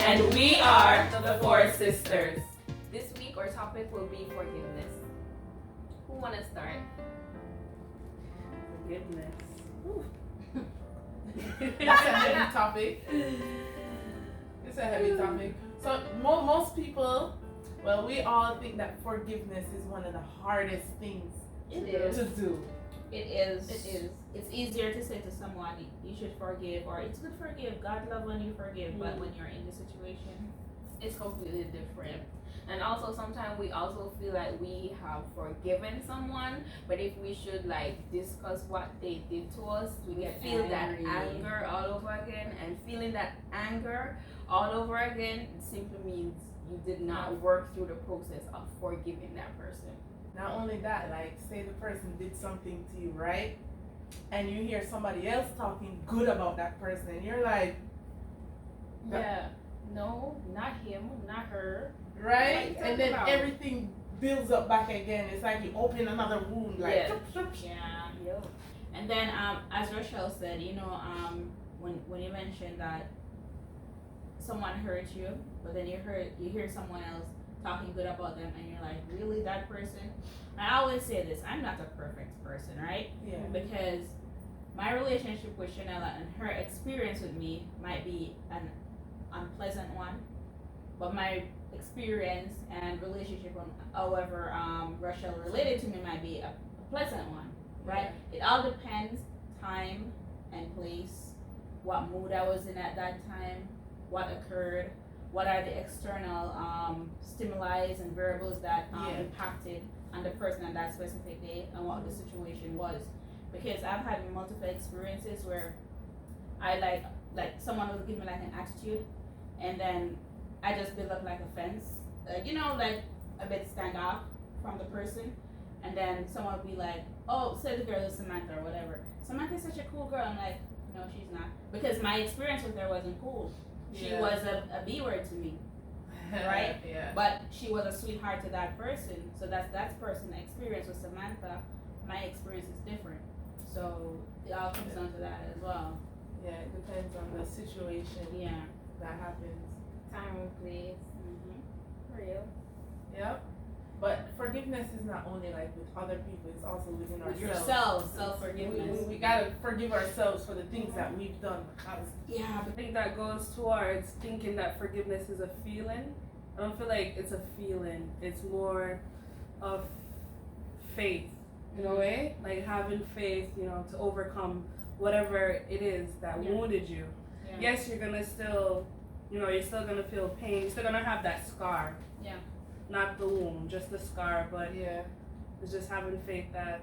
And we are the Four Sisters. This week our topic will be forgiveness. Who want to start? Forgiveness. It's a heavy topic. It's a heavy topic. So most people, well, we all think that forgiveness is one of the hardest things to do. It is. It's easier to say to someone, you should forgive, or it's good to forgive. God loves when you forgive, but when you're in the situation, It's completely different. And also sometimes we also feel like we have forgiven someone, but if we should like discuss what they did to us, we get feel that anger all over again, and feeling that anger all over again simply means you did not work through the process of forgiving that person. Not only that, like say the person did something to you, right? And you hear somebody else talking good about that person, and you're like, Yeah. No, not him, not her. right? What are you And then talking about? everything builds up back again. It's like you open another wound, like Yeah. yeah. Yep. And then, as Rochelle said, when you mentioned that someone hurt you, but then you hear someone else talking good about them, and you're like, really, that person? I always say this: I'm not a perfect person, right? yeah. Because my relationship with Chanela and her experience with me might be an unpleasant one, but my experience and relationship, however Rochelle related to me, might be a pleasant one, right? It all depends, time and place, what mood I was in at that time, what occurred, what are the external stimuli and variables that impacted on the person on that specific day, and what the situation was. Because I've had multiple experiences where I like someone will give me like an attitude, and then I just build up like a fence, like a bit standoff from the person, and then someone will be like, oh, say the girl is Samantha or whatever. Samantha's such a cool girl. I'm like, no, she's not, because my experience with her wasn't cool. She was a B word to me, right? Yeah. But she was a sweetheart to that person, so that's that person's experience with Samantha. My experience is different, so it all comes down to that as well. Yeah, it depends on the situation Yeah. that happens. Time and place. For real. Yep. But forgiveness is not only like with other people, it's also within With ourselves. yourself, self-forgiveness. We gotta forgive ourselves for the things that we've done. Because Yeah, I think that goes towards thinking that forgiveness is a feeling. I don't feel like it's a feeling. It's more of faith, in a way. Like having faith, to overcome whatever it is that wounded you. Yeah. Yes, you're gonna still, you're still gonna feel pain. You're still gonna have that scar. Yeah. Not the wound, just the scar. But yeah. it's just having faith that,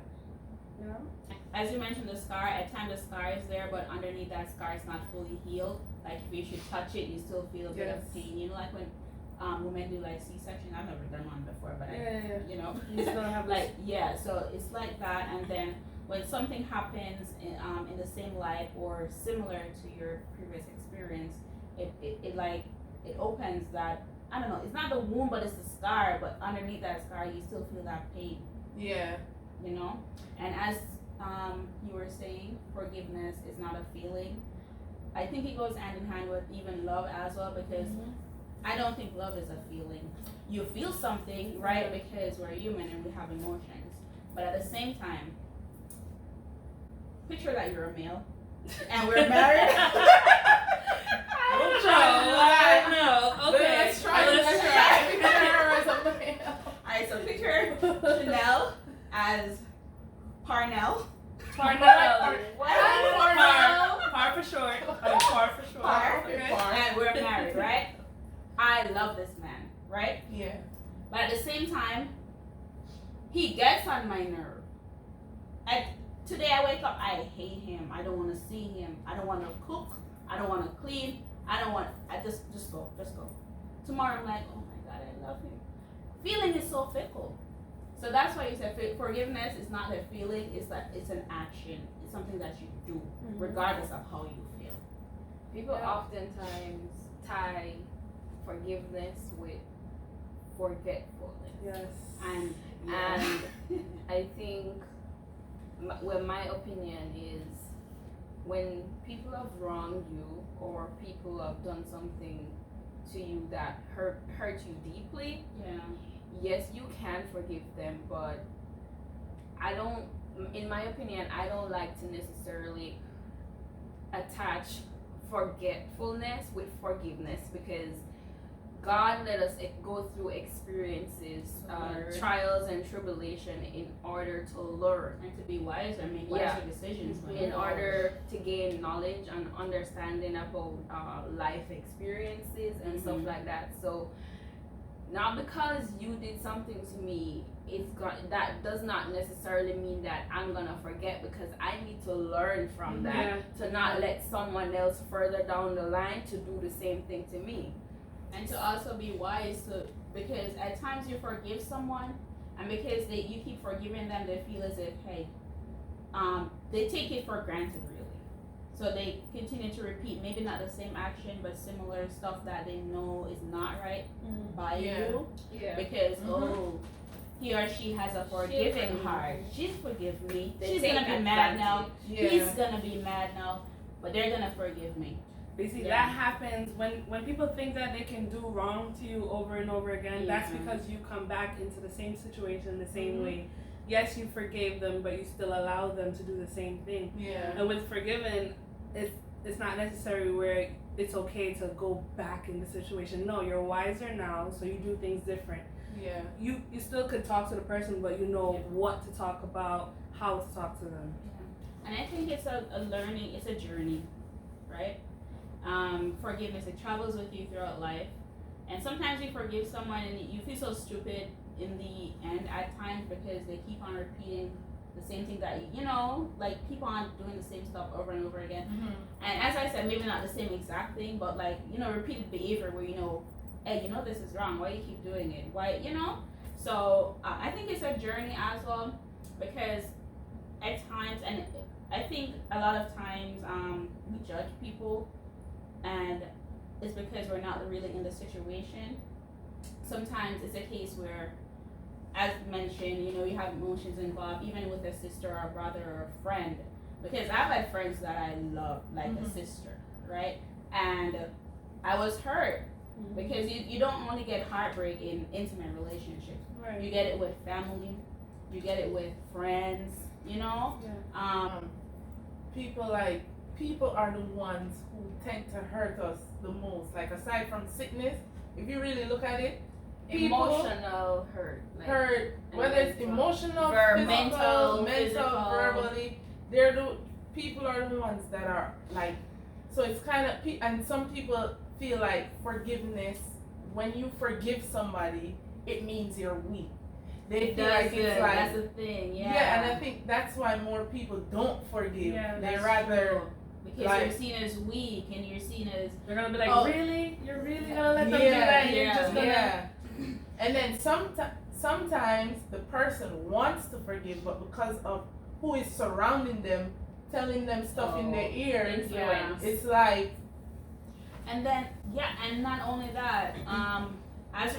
As you mentioned, the scar, at times the scar is there, but underneath that scar is not fully healed. Like if you should touch it, you still feel a bit of pain. Like when women do like C-section. I've never done one before, but you still have like so it's like that. And then when something happens in the same light or similar to your previous experience, it opens that, I don't know, it's not the wound, but it's the scar, but underneath that scar you still feel that pain. Yeah. And as you were saying, forgiveness is not a feeling. I think it goes hand in hand with even love as well, because I don't think love is a feeling. You feel something, right? Because we're human and we have emotions. But at the same time, picture that you're a male and we're married. We'll try. No. Okay. Let's try. Alright, so picture Chanel as Parnell. Parnell. Parnell. Par for short. Par for short. Par. Okay. And we're married, right? I love this man, right? Yeah. But at the same time, he gets on my nerve. Today I wake up, I hate him. I don't want to see him. I don't want to cook. I don't want to clean. I just go. Tomorrow I'm like, oh my God, I love him. Feeling is so fickle. So that's why you said forgiveness is not a feeling, it's an action. It's something that you do, regardless of how you feel. People oftentimes tie forgiveness with forgetfulness. Yes. And I think, my opinion is, when people have wronged you or people have done something to you that hurt you deeply, Yeah. yes, you can forgive them, but I don't, in my opinion, I don't like to necessarily attach forgetfulness with forgiveness, because God let us go through experiences, Learn. trials and tribulation in order to learn, And to be wiser, make wiser Yeah. decisions. in order to gain knowledge and understanding about life experiences and stuff Mhm. like that. So not because you did something to me, that does not necessarily mean that I'm gonna forget, because I need to learn from that, Yeah. to not let someone else further down the line to do the same thing to me. And to also be wise to, because at times you forgive someone, and because you keep forgiving them, they feel as if, hey, they take it for granted, really. So they continue to repeat, maybe not the same action, but similar stuff that they know is not right by Yeah. you, Yeah. because Mhm. he or she has a forgiving heart. She's forgive me. They She's take gonna be mad now. advantage. Yeah. He's gonna be mad now, but they're gonna forgive me. But you see, Yeah. that happens when people think that they can do wrong to you over and over again. That's Yeah. because you come back into the same situation the same Mhm. way. Yes, you forgave them, but you still allow them to do the same thing. Yeah. And with forgiving, it's not necessary where it's okay to go back in the situation. No, you're wiser now, so you do things different. Yeah. You still could talk to the person, but you know Yeah. what to talk about, how to talk to them. And I think it's a learning, it's a journey, right? Forgiveness, it travels with you throughout life. And sometimes you forgive someone and you feel so stupid in the end at times, because they keep on repeating the same thing that, like keep on doing the same stuff over and over again. Mm-hmm. And as I said, maybe not the same exact thing, but like, repeated behavior where, hey, this is wrong. Why you keep doing it? Why, So I think it's a journey as well, because at times, and I think a lot of times we judge people, and it's because we're not really in the situation. Sometimes it's a case where, as mentioned, you have emotions involved, even with a sister or a brother or a friend. Because I've had friends that I love, like a sister, right? And I was hurt, because you don't only get heartbreak in intimate relationships. Right. You get it with family, you get it with friends, People are the ones who tend to hurt us the most. Like, aside from sickness, if you really look at it, people Emotional hurt. Like, hurt, whether it's mental. emotional, Mental, physical, physical. verbally. People are the ones that are like. So it's kind of, and some people feel like forgiveness. When you forgive somebody, it means you're weak. They feel like it's like, that's the thing, yeah, and I think that's why more people don't forgive. Yeah, They that's rather true. Because like- you're seen as weak, and you're seen as They're gonna be like, Oh. really? You're really gonna let them do Yeah, that? You're yeah, just gonna. yeah. And then sometimes the person wants to forgive, but because of who is surrounding them, telling them stuff in their ears, influence. it's like, And then, and not only that,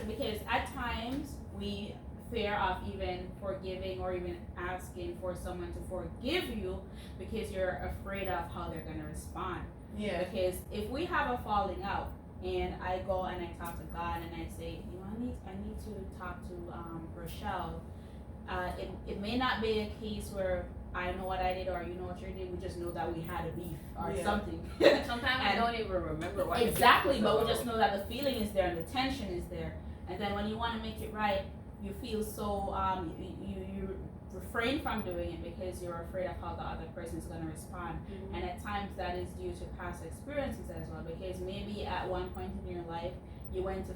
because at times we fear of even forgiving or even asking for someone to forgive you, because you're afraid of how they're gonna respond. yeah, Because if we have a falling out, and I go and I talk to God and I say, I need to talk to Rochelle. It may not be a case where I know what I did or you know what you did. We just know that we had a beef or Yeah. something. Sometimes And- we don't even remember what Exactly, the but we beef was just know that the feeling is there and the tension is there. And then when you want to make it right, you feel so you refrain from doing it because you're afraid of how the other person is going to respond. And at times that is due to past experiences as well, because maybe at one point in your life you went to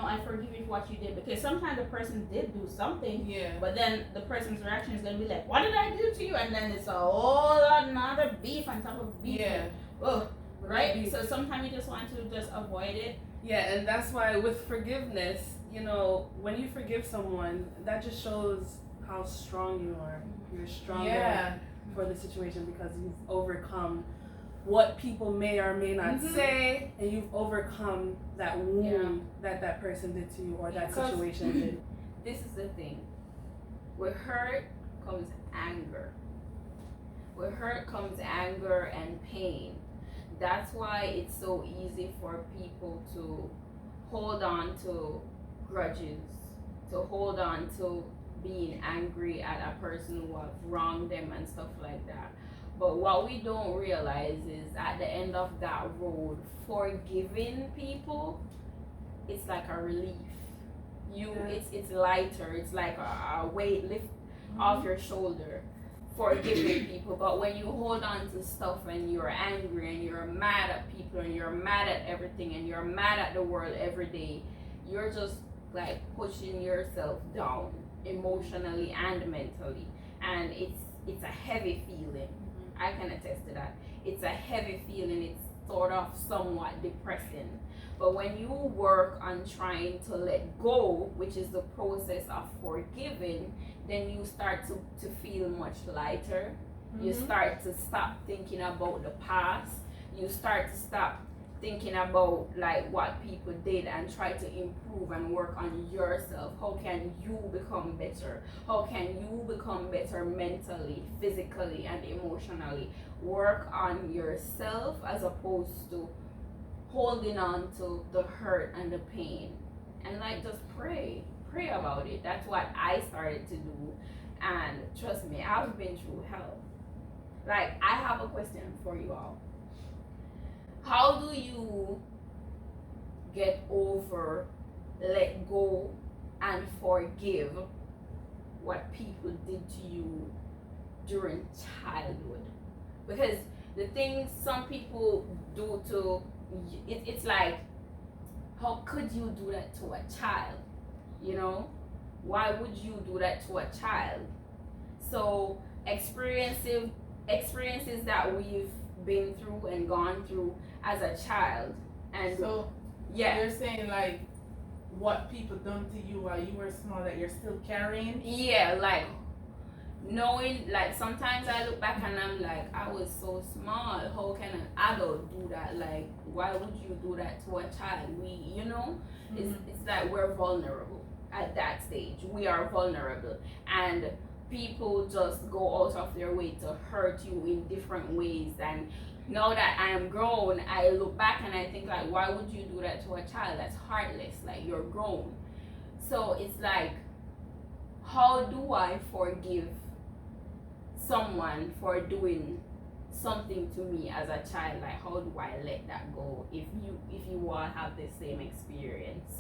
I forgive you for what you did, because sometimes the person did do something, yeah, but then the person's reaction is going to be like, what did I do to you? And then it's a whole another beef on top of beef. yeah, Oh, right? So sometimes you just want to just avoid it. Yeah, and that's why with forgiveness, when you forgive someone, that just shows how strong you are. You're stronger yeah, for the situation because you've overcome what people may or may not Mhm. say, and you've overcome that wound that person did to you or that Because- situation did. This is the thing. With hurt comes anger. With hurt comes anger and pain. that's why it's so easy for people to hold on to grudges, to hold on to being angry at a person who have wronged them and stuff like that. But what we don't realize is at the end of that road, forgiving people, it's like a relief. It's lighter. It's like a weight lift off your shoulder, forgiving people. But when you hold on to stuff and you're angry and you're mad at people and you're mad at everything and you're mad at the world every day, you're just like pushing yourself down emotionally and mentally, and it's a heavy feeling. I can attest to that. It's a heavy feeling. It's sort of somewhat depressing. But when you work on trying to let go, which is the process of forgiving, then you start to feel much lighter. You start to stop thinking about the past. You start to stop thinking about like what people did and try to improve and work on yourself. How can you become better? How can you become better mentally, physically, and emotionally? Work on yourself as opposed to holding on to the hurt and the pain. And like just pray about it. That's what I started to do, and trust me, I've been through hell. Like, I have a question for you all. How do you get over, let go, and forgive what people did to you during childhood? Because the things some people do to it's like, how could you do that to a child? You know, why would you do that to a child? So experiences that we've been through and gone through as a child, and So yeah, you're saying like what people done to you while you were small that you're still carrying? yeah, like knowing, like sometimes I look back and I'm like, I was so small. How can an adult do that? Like, why would you do that to a child? It's like we're vulnerable at that stage. We are vulnerable, and people just go out of their way to hurt you in different ways. And now that I am grown, I look back and I think like, why would you do that to a child? That's heartless. Like, you're grown. So it's like, how do I forgive someone for doing something to me as a child? Like, how do I let that go if you all have the same experience?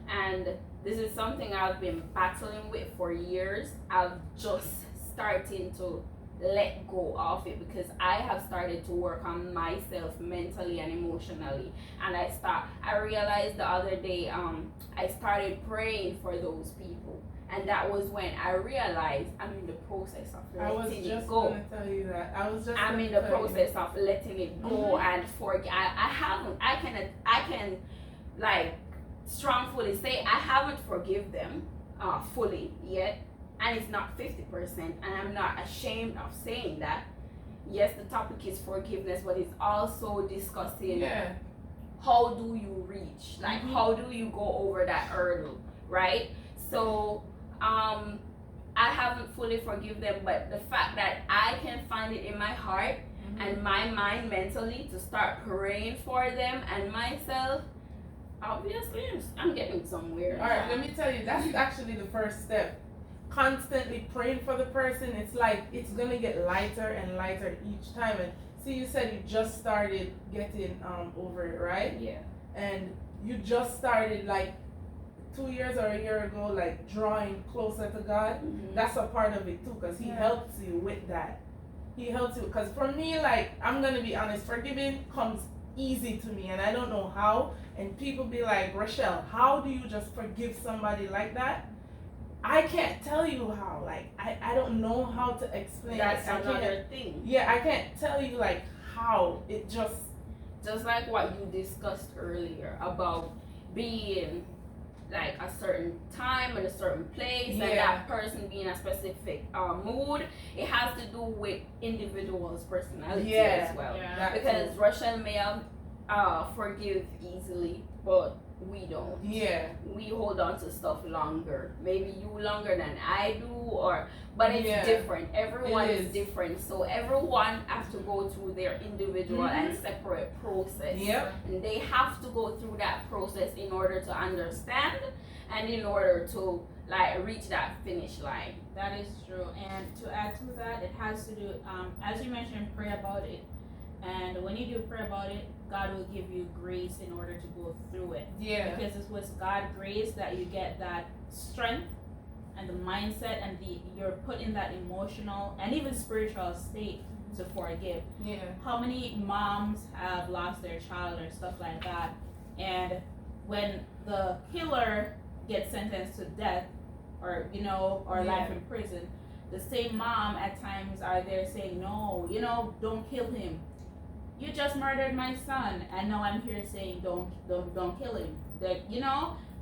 And this is something I've been battling with for years. I've just starting to let go of it because I have started to work on myself mentally and emotionally. And I realized the other day, I started praying for those people. And that was when I realized I'm in the process of letting it go. Gonna tell you that. I'm in the process of letting it go and forget. I can like strongly say I haven't forgive them fully yet, and it's not 50%, and I'm not ashamed of saying that. Yes, the topic is forgiveness, but it's also discussing how do you reach, like how do you go over that hurdle, right? So I haven't fully forgive them, but the fact that I can find it in my heart and my mind mentally to start praying for them and myself, obviously I'm getting somewhere. All right, let me tell you, that's actually the first step. Constantly praying for the person, it's like it's gonna get lighter and lighter each time. And see, you said you just started getting over it, right? Yeah. And you just started like 2 years or a year ago, like drawing closer to God. That's a part of it too, because He helps you with that. He helps you, because for me, like, I'm gonna be honest, forgiving comes easy to me, and I don't know how. And people be like, Rochelle, how do you just forgive somebody like that? I can't tell you how. Like, I don't know how to explain. That's another thing. Yeah, I can't tell you like how. It just like what you discussed earlier about being like a certain time and a certain place, and that person being a specific mood. It has to do with individuals' personality as well. Yeah, because Rochelle may have forgive easily, but we don't. Yeah. We hold on to stuff longer. Maybe you longer than I do, but it's different. Everyone is different. So everyone has to go through their individual and separate process. Yep. And they have to go through that process in order to understand and in order to like reach that finish line. That is true. And to add to that, it has to do, as you mentioned, pray about it. And when you do pray about it, God will give you grace in order to go through it. Yeah. Because it's with God grace that you get that strength and the mindset and you're put in that emotional and even spiritual state to forgive. Yeah. How many moms have lost their child or stuff like that? And when the killer gets sentenced to death or life in prison, the same mom at times are there saying, no, don't kill him. You just murdered my son, and now I'm here saying don't kill him.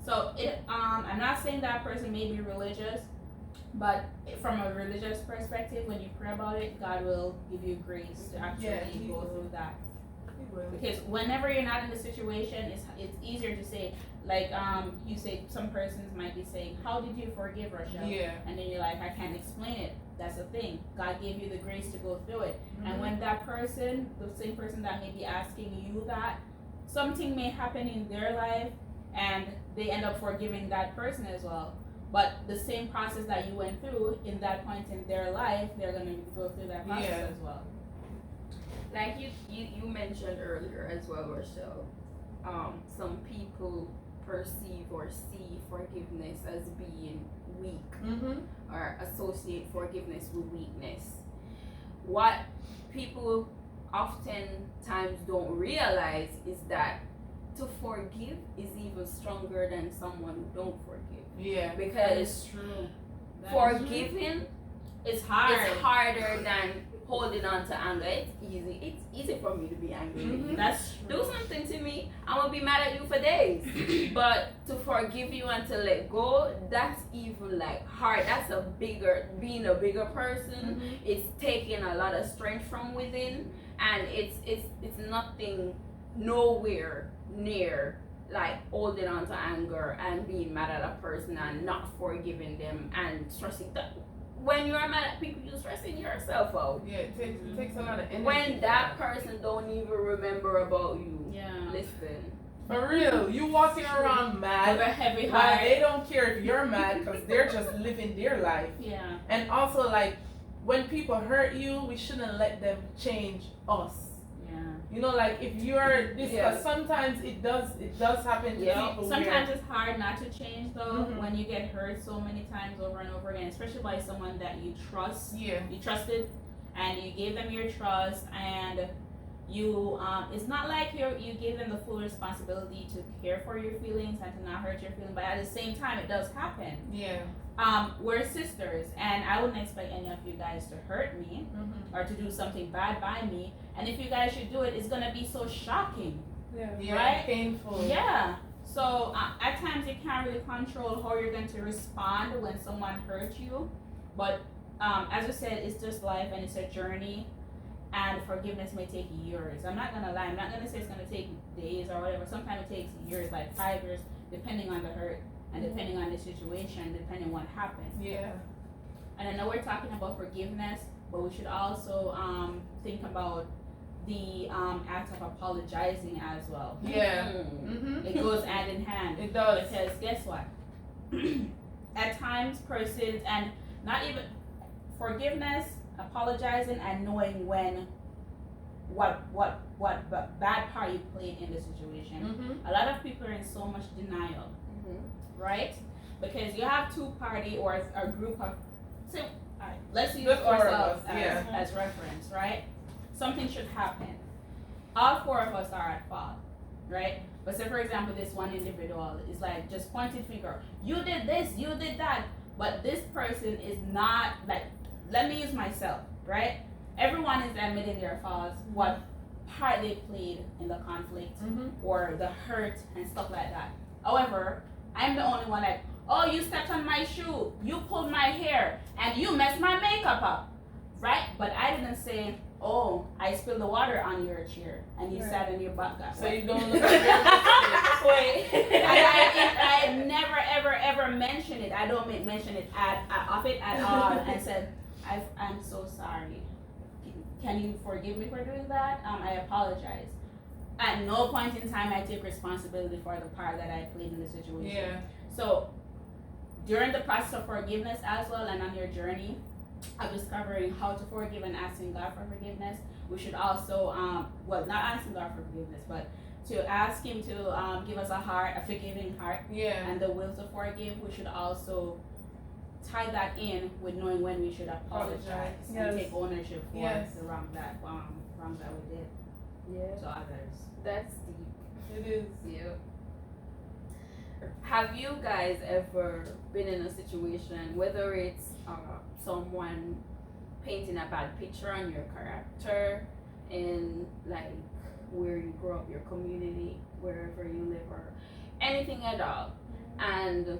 So I'm not saying that person may be religious, but from a religious perspective, when you pray about it, God will give you grace to actually go through that. Because whenever you're not in the situation, it's easier to say, like you say, some persons might be saying, how did you forgive Rochelle? Yeah. And then you're like, I can't explain it. That's the thing. God gave you the grace to go through it. And when that person, the same person that may be asking you that, something may happen in their life and they end up forgiving that person as well. But the same process that you went through in that point in their life, they're going to go through that process as well. Like you mentioned earlier as well, Rochelle, some people perceive or see forgiveness as being weak or associate forgiveness with weakness. What people oftentimes don't realize is that to forgive is even stronger than someone who don't forgive. Yeah. Because it's true. Forgiving is hard. It's harder than holding on to anger. It's easy. It's easy for me to be angry with you. That's true. Do something to me, I'm gonna be mad at you for days. But to forgive you and to let go, that's even like hard. That's being a bigger person. It's taking a lot of strength from within, and it's nothing nowhere near like holding on to anger and being mad at a person and not forgiving them and stressing that. When you're mad at people, you're stressing yourself out. Yeah, it takes a lot of energy. When that person don't even remember about you. Yeah. Listen. For real, you walking around mad. With a heavy While heart. they don't care if you're mad because they're just living their life. Yeah. And also, like, when people hurt you, we shouldn't let them change us. Yeah. Like if you're this, because sometimes it does happen to people. Sometimes it's hard not to change though when you get hurt so many times over and over again, especially by someone that you trust. Yeah. You trusted, and you gave them your trust, and you it's not like you gave them the full responsibility to care for your feelings and to not hurt your feelings, but at the same time it does happen. Yeah. We're sisters, and I wouldn't expect any of you guys to hurt me or to do something bad by me. And if you guys should do it, it's gonna be so shocking. Yeah. Right? Painful. Yeah. So at times you can't really control how you're going to respond when someone hurts you. But as I said, it's just life and it's a journey. And forgiveness may take years. I'm not gonna lie. I'm not gonna say it's gonna take days or whatever. Sometimes it takes years, like 5 years, depending on the hurt and depending on the situation, depending on what happened. Yeah. And I know we're talking about forgiveness, but we should also think about the act of apologizing as well. Yeah. It goes hand in hand. It does. Because guess what? At times, persons, and not even forgiveness, apologizing, and knowing when what bad part you played in the situation. A lot of people are in so much denial, right? Because you have two party or a group of, so let's use ourselves as reference, right? Something should happen. All four of us are at fault, right? But say for example, this one individual is like just pointing finger. You did this, you did that. But this person is not like, let me use myself, right? Everyone is admitting their faults, what part they played in the conflict or the hurt and stuff like that. However, I'm the only one like, oh, you stepped on my shoe, you pulled my hair, and you messed my makeup up, right? But I didn't say, oh, I spilled the water on your chair and you Right. sat and your butt got So wet. you don't look at your Wait. I never ever mention it. I don't mention it of it at all. And said, I'm so sorry. Can you forgive me for doing that? I apologize. At no point in time I take responsibility for the part that I played in the situation. Yeah. So during the process of forgiveness as well, and on your journey of discovering how to forgive and asking God for forgiveness, we should also not asking God for forgiveness, but to ask Him to give us a forgiving heart, Yeah. and the will to forgive. We should also tie that in with knowing when we should apologize Yes. and take ownership for Yes. the wrong that we did Yeah, to others. that's deep. It is. Yeah. Have you guys ever been in a situation, whether it's someone painting a bad picture on your character in like where you grew up, your community, wherever you live, or anything at all, and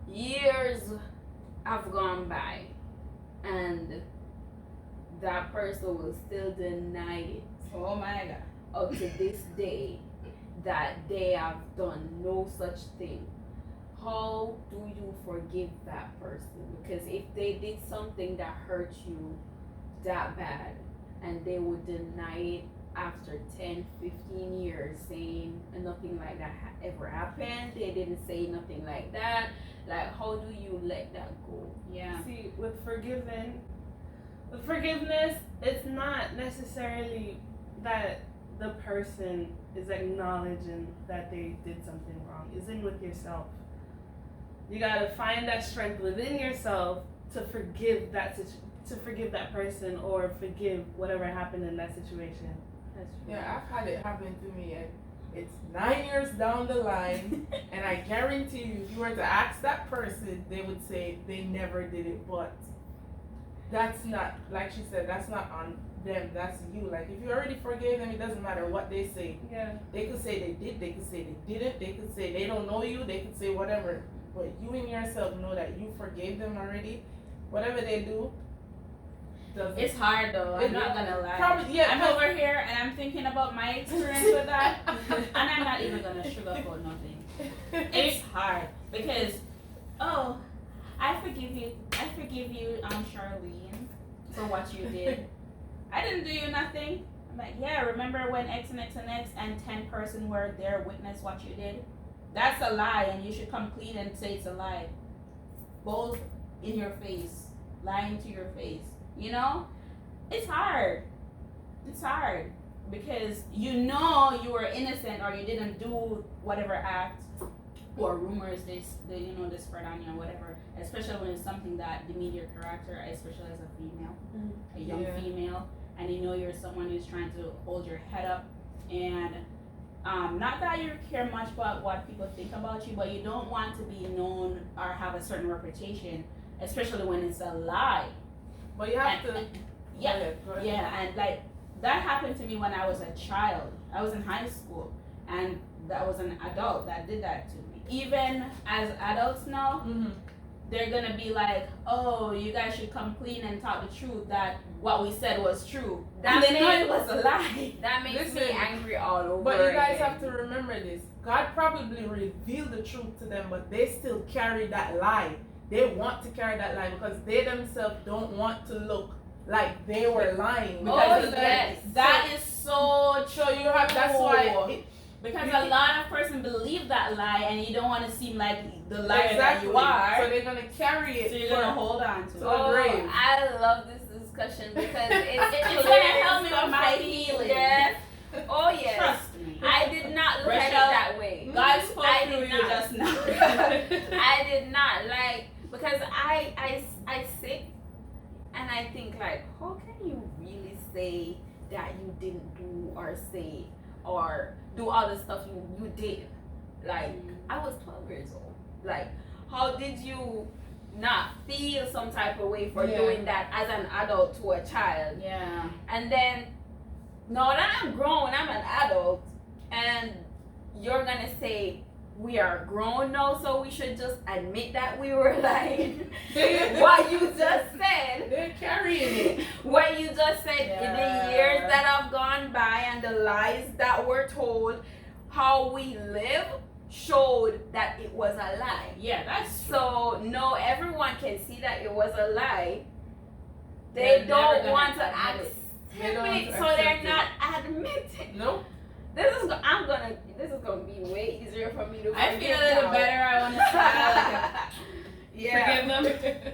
years have gone by and that person will still deny it Oh my God. up to this day that they have done no such thing? How do you forgive that person? Because if they did something that hurt you that bad and they would deny it after 10, 15 years, saying nothing like that ever happened, they didn't say nothing like that, like how do you let that go? Yeah. See, with forgiveness, it's not necessarily that the person is acknowledging that they did something wrong. It's in with yourself. You gotta find that strength within yourself to forgive that person or forgive whatever happened in that situation. That's Yeah, I've had it happen to me, and it's 9 years down the line, and I guarantee you, if you were to ask that person, they would say they never did it. But that's not, like she said, that's not on them. That's you. Like if you already forgave them, it doesn't matter what they say. Yeah. They could say they did. They could say they didn't. They could say they don't know you. They could say whatever. But you in yourself know that you forgave them already. Whatever they do, doesn't. It's hard though, I'm not gonna lie. Probably, yeah. I'm over here and I'm thinking about my experience with that, and I'm not even gonna sugarcoat nothing. It's hard because, oh, I forgive you, Charlene, for what you did. I didn't do you nothing. I'm like, yeah, remember when X and X and X and 10 person were there witness what you did? That's a lie, and you should come clean and say it's a lie. Both in your face, lying to your face. You know, it's hard. It's hard because you know you were innocent or you didn't do whatever act or rumors they spread on you or whatever. Especially when it's something that demeans your character, especially as a female, a young Yeah. female, and you know you're someone who's trying to hold your head up and. Not that you care much about what people think about you, but you don't want to be known or have a certain reputation, especially when it's a lie. But you have to. Yeah, Go ahead, go ahead. yeah, and like that happened to me when I was a child. I was in high school, and that was an adult that did that to me. Even as adults now, Mhm. they're gonna be like, "Oh, you guys should come clean and talk the truth. That what we said was true." And they know it was a lie. That makes me Listen, angry all over But you guys again. have to remember this. God probably revealed the truth to them, but they still carry that lie. They want to carry that lie because they themselves don't want to look like they were lying. Oh, Because of yes. That is so true. So you have. That's why. Because a lot of person believe that lie, and you don't want to seem like the liar that you So are. they're gonna carry it. So you're gonna hold on to it. So grave. I love this discussion because It's gonna help me with my healing. Yes. Oh yes. Trust me. I did not look at it Rachel, that way. God spoke I through did you not. just now. I did not because I sit and I think like, how can you really say that you didn't do or say or do all the stuff you did? Like I was 12 years old. Like how did you not feel some type of way for Yeah. doing that as an adult to a child? Yeah. And then now that I'm grown, I'm an adult, and you're gonna say we are grown now, so we should just admit that we were lying. What you just said. They're carrying it. What you just said in the years that have gone by and the lies that were told, how we live showed that it was a lie. Yeah, that's true. So no, everyone can see that it was a lie. They're They never don't gonna want to admit accept They don't it, want to so they're accept not admitting. No. This is gonna be way easier for me to. I feel forgive a little now. better. I want to smile. Yeah. Forgive them.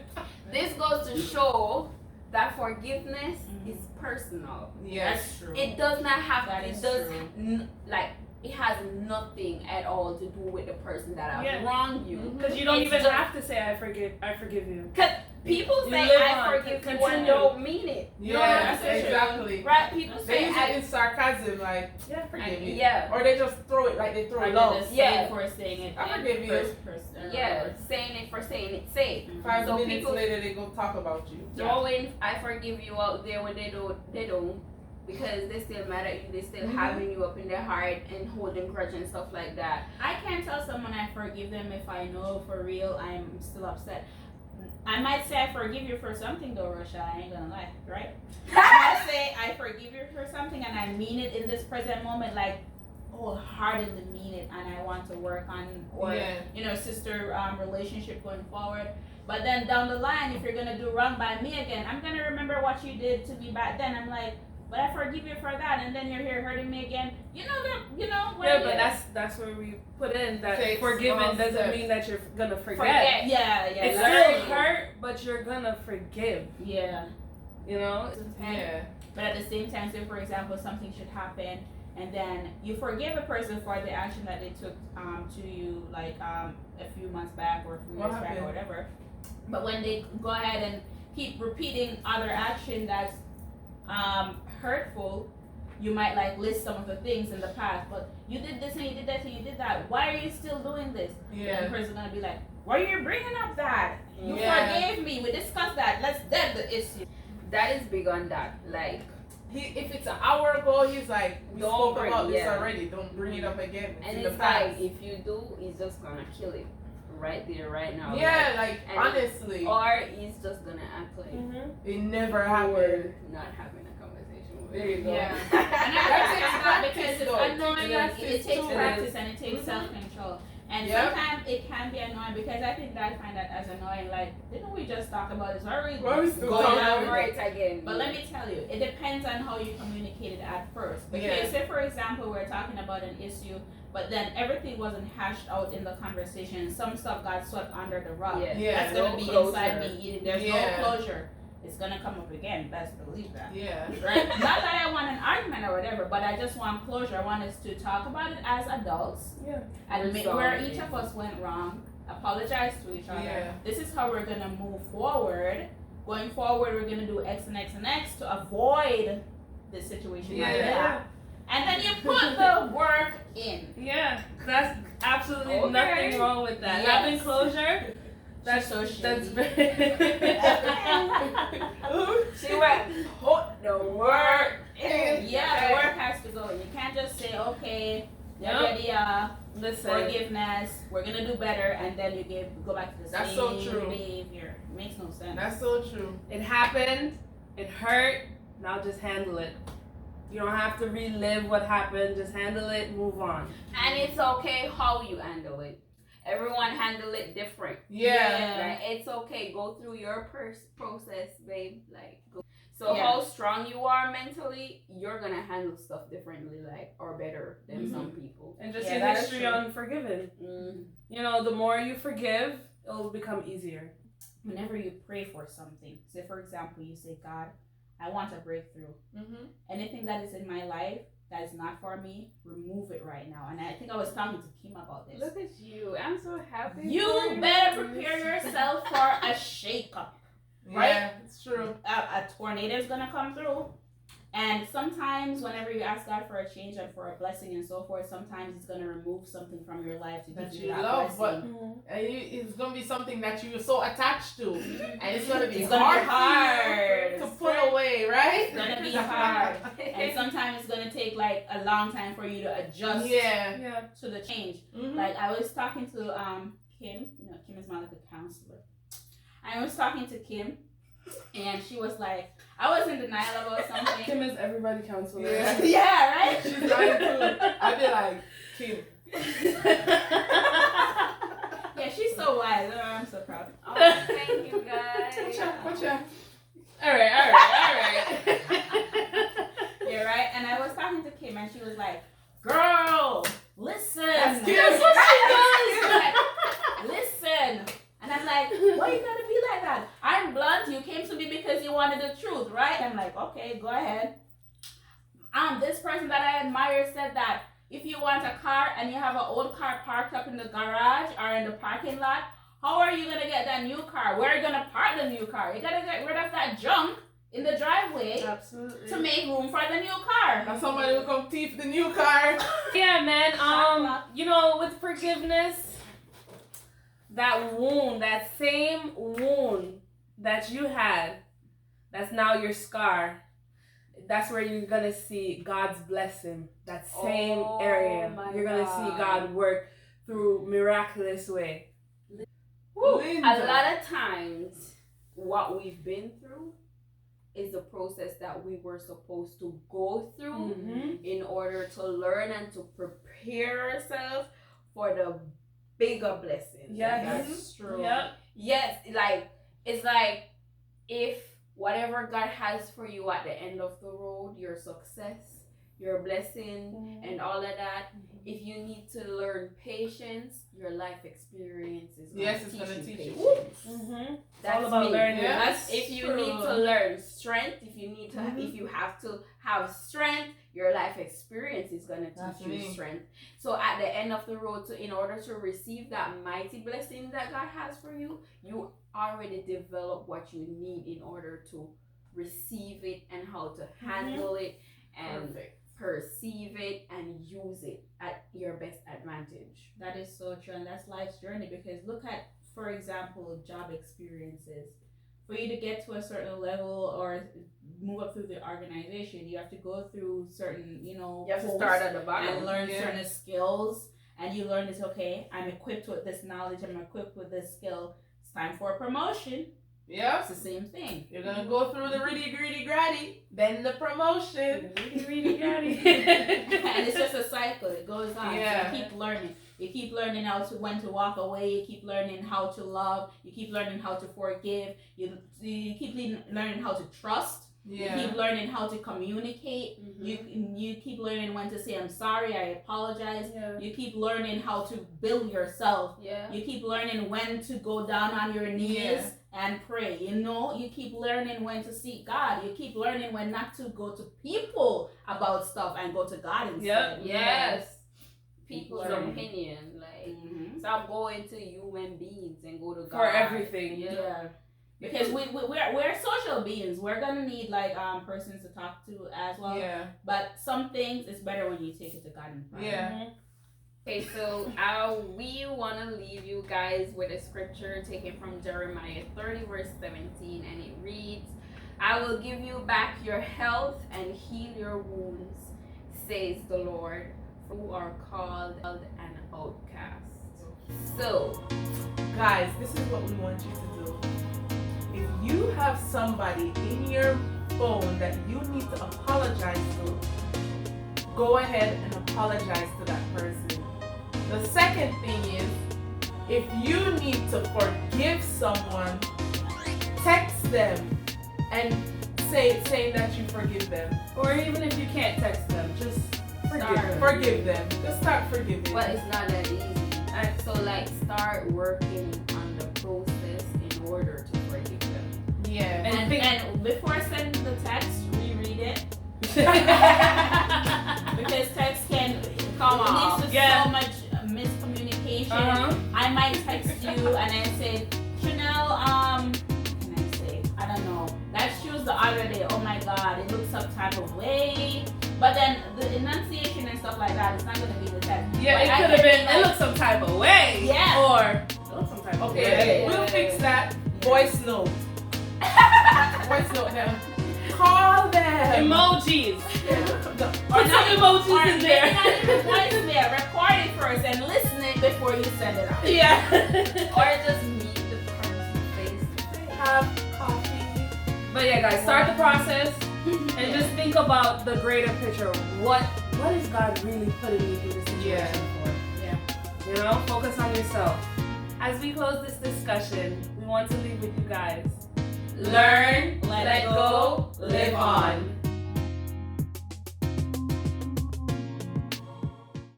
This goes to show that forgiveness is personal. Yes. That's true. It does not have. That It is does true. like it has nothing at all to do with the person that has Yeah. wronged you. Because you don't It's even just- have to say I forgive you. Cause people You say live I on, forgive you continue. and don't mean it. Yes, that's true. exactly. Right? People They say use it in sarcasm, like, yeah, forgive me. yeah. Or they just throw it like they throw Or love. they're just Yeah. saying for saying it. I in forgive you. first person. Yeah, saying it for saying it safe. 5 So minutes people- later, they go talk about you. Throwing I forgive you out there when they don't because they still mad at you, they still having you up in their heart and holding grudge and stuff like that. I can't tell someone I forgive them if I know for real I'm still upset. I might say I forgive you for something though, Russia. I ain't gonna lie, right? I might say I forgive you for something and I mean it in this present moment, like wholeheartedly mean it, and I want to work on sister relationship going forward. But then down the line, if you're gonna do wrong by me again, I'm gonna remember what you did to me back then. I'm like, but I forgive you for that, and then you're here hurting me again. You know that, Yeah, but that's where we put in that Take forgiving small doesn't steps. mean that you're gonna Forget. Yeah, It learn. still hurt, but you're gonna forgive. Yeah. You know? Yeah. But at the same time, say for example, something should happen, and then you forgive a person for the action that they took to you, like a few months back or a few What years back or happened? whatever. But when they go ahead and keep repeating other action that's hurtful, you might like list some of the things in the past. But you did this and you did that and you did that. Why are you still doing this? And the person's gonna be like, why are you bringing up that? You forgave me. We discussed that. Let's dead the issue. That is big on that. Like If it's an hour ago, he's like, we Don't spoke bring- about this yeah. already. Don't bring it up again. It's and in the it's past. like if you do, it's just gonna kill it right there, right now. Yeah, like and- honestly, Or he's just gonna act like it never we're happened. not having a conversation with There you go. Yeah. it. And I That's think it, it's not practice, because it's though. annoying. Yes, It it's takes true. practice and it takes Mhm. self-control. And Yep. sometimes it can be annoying because I think that I find that as annoying. Like, didn't we just talk about this? Why are we Why are we still going talking over over it? it again. But let me tell you, it depends on how you communicated at first. Because Yeah. say for example we're talking about an issue, but then everything wasn't hashed out in the conversation. Some stuff got swept under the rug. Yeah. Yeah. That's gonna No be closure. inside me eating. There's Yeah. no closure. It's gonna come up again. Best believe that. Yeah. Right? Not that I want an argument or whatever, but I just want closure. I want us to talk about it as adults, Yeah. admit Resolve where it. each of us went wrong, apologize to each other. Yeah. This is how we're gonna move forward. Going forward, we're gonna do X and X and X to avoid this situation like Yeah. that. And then you put the work in. Yeah. That's absolutely Okay. nothing wrong with that. Yes. Having closure, that's so that's She went put the work in. Yeah, the work has to go. You can't just say, okay, Listen. forgiveness, we're gonna do better, and then go back to the That's same so true. behavior. It makes no sense. That's so true. It happened. It hurt. Now just handle it. You don't have to relive what happened. Just handle it. Move on. And it's okay how you handle it. Everyone handle it different. Yeah. Right? It's okay. Go through your process, babe. Like, go. So Yeah. how strong you are mentally, you're gonna handle stuff differently, like or better than some people. And just Yeah, see that is history true. on forgiving. Mm. You know, the more you forgive, it'll become easier. Whenever you pray for something, say for example, you say, God, I want a breakthrough. Mm-hmm. Anything that is in my life that is not for me, remove it right now. And I think I was talking to Kim about this. Look at you. I'm so happy. for You better prepare yourself for a shakeup. Right? Yeah, it's true. A tornado is gonna come through, And sometimes whenever you ask God for a change and for a blessing and so forth, sometimes He's going to remove something from your life to that give you you that love, blessing. but it's gonna be something that you're so attached to, and it's gonna be It's gonna be hard to put away, right? It's gonna be hard, and sometimes it's gonna take like a long time for you to adjust to the change. Mm-hmm. Like I was talking to Kim. Kim is my like a counselor. I was talking to Kim, and she was like, I was in denial about something. Kim is everybody counselor. Yeah, right? She's lying too. I'd be like, Kim. Yeah, she's so wise. Oh, I'm so proud. Oh, thank you guys. Gotcha. All right. Yeah, right. And I was talking to Kim, and she was like, "Girl, listen." That's what she does. Like, listen. And I'm like, why you gotta be like that? I'm blunt. You came to me because you wanted the truth, right? I'm like, okay, go ahead. This person that I admire said that if you want a car and you have an old car parked up in the garage or in the parking lot, how are you gonna get that new car? Where are you gonna park the new car? You gotta get rid of that junk in the driveway. Absolutely. To make room for the new car. Now somebody will come thief the new car. Yeah, man. With forgiveness, that wound, that same wound that you had, that's now your scar. That's where you're gonna see God's blessing. That same area, you're gonna see God work through miraculous way. Woo. A lot of times, what we've been through is the process that we were supposed to go through in order to learn and to prepare ourselves for the bigger blessings. Yes. That's true. Yep. Yes, it's like if whatever God has for you at the end of the road, your success, your blessing, and all of that, if you need to learn patience, your life experience is going to teach you patience. That's all about learning. Yes, if you need to learn strength, if you have to have strength, your life experience is going to teach you strength. So at the end of the road, in order to receive that mighty blessing that God has for you, you already develop what you need in order to receive it and how to handle it and perceive it and use it at your best advantage. That is so true, and that's life's journey. Because look at, for example, job experiences. For you to get to a certain level or move up through the organization, you have to go through certain, you have to start at the bottom and learn certain skills. And you learn this, okay, I'm equipped with this knowledge, I'm equipped with this skill. It's time for a promotion. Yeah. It's the same thing. You're gonna go through the gritty, then the promotion. Gritty. And it's just a cycle. It goes on. Yeah. So you keep learning. You keep learning when to walk away. You keep learning how to love. You keep learning how to forgive. You keep learning how to trust. Yeah. You keep learning how to communicate. You keep learning when to say I'm sorry, I apologize. Yeah. You keep learning how to build yourself. Yeah. You keep learning when to go down on your knees and pray. You keep learning when to seek God. You keep learning when not to go to people about stuff and go to God instead. Yes. People's learning. opinion, stop going to human beings and go to God for everything. Yeah. Because we're social beings. We're gonna need persons to talk to as well. Yeah. But some things it's better when you take it to God in prayer. Yeah. Okay, so we want to leave you guys with a scripture taken from Jeremiah 30 verse 17, and it reads, "I will give you back your health and heal your wounds, says the Lord, who are called an outcast." So, guys, this is what we want you to do. If you have somebody in your phone that you need to apologize to, go ahead and apologize to that person. The second thing is, if you need to forgive someone, text them and saying that you forgive them. Or even if you can't text them, just forgive them. Just start forgiving. but it's not that easy. So start working on the process in order to forgive them. Yeah. And before sending the text, reread it. Because text can Come on. leads to so much miscommunication. I might text you and I say, Chanel, what can I say? I don't know. That shoes the other day, oh my God, it looks some type of way. But then the enunciation and stuff like that, it's not gonna be the test. Yeah, But it I could have can been, be it like- looks some type of way. Yeah. Or, it looks some type of Okay, way. we'll fix that. Voice note. Voice note them. Call them. Emojis. Or Put some emojis or in maybe there. not even voicemail. Record it first and listen it before you send it out. Yeah. Or just meet the person face to face. Have coffee. But yeah, guys, start the process and just think about the greater picture. What is God really putting you through this situation for? Yeah. You know, focus on yourself. As we close this discussion, we want to leave with you guys. Learn, Let let go, live on.